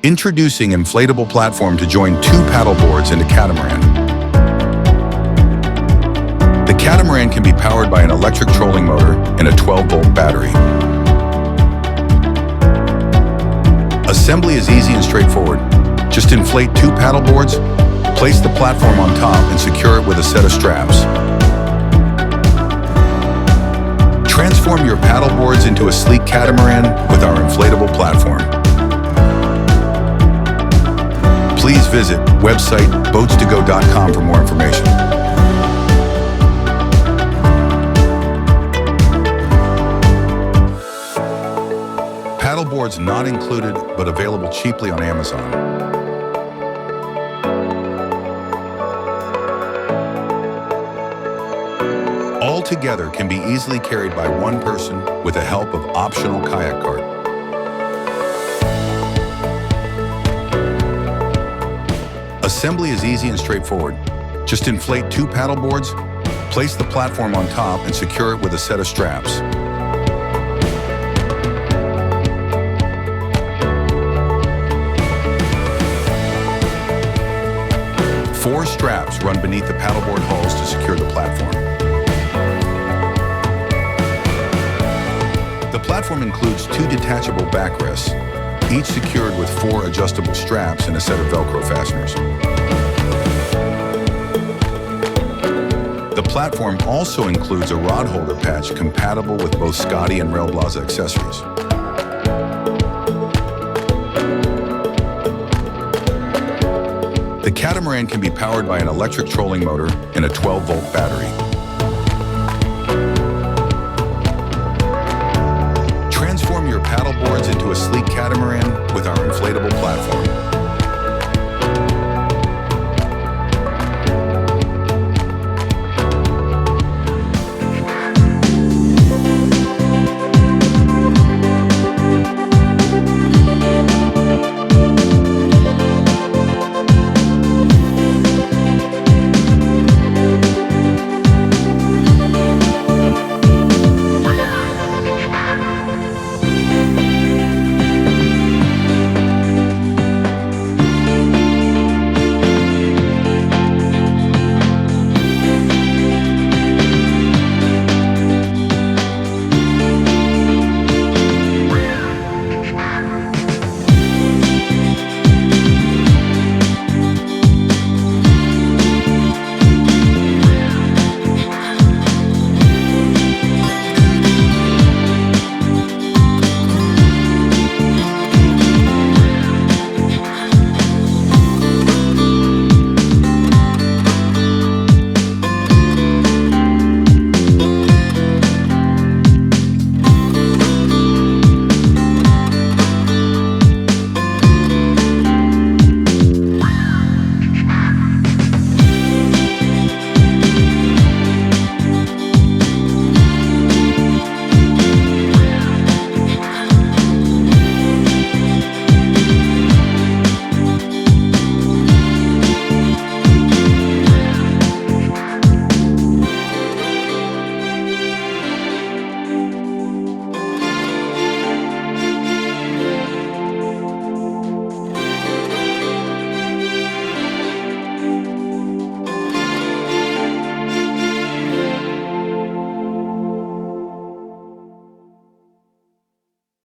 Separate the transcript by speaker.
Speaker 1: Introducing inflatable platform to join two paddle boards into catamaran. The catamaran can be powered by an electric trolling motor and a 12-volt battery. Assembly is easy and straightforward. Just inflate two paddle boards, place the platform on top, and secure it with a set of straps. Transform your paddle boards into a sleek catamaran with our inflatable platform. Please visit website BoatsToGo.com for more information. Paddle boards not included, but available cheaply on Amazon. All together can be easily carried by one person with the help of optional kayak cart. Assembly is easy and straightforward. Just inflate two paddle boards, place the platform on top, and secure it with a set of straps. Four straps run beneath the paddleboard hulls to secure the platform. The platform includes two detachable backrests, each secured with four adjustable straps and a set of Velcro fasteners. The platform also includes a rod holder patch compatible with both Scotty and Rail Blaza accessories. The catamaran can be powered by an electric trolling motor and a 12-volt battery. Transform your paddle boards into a sleek catamaran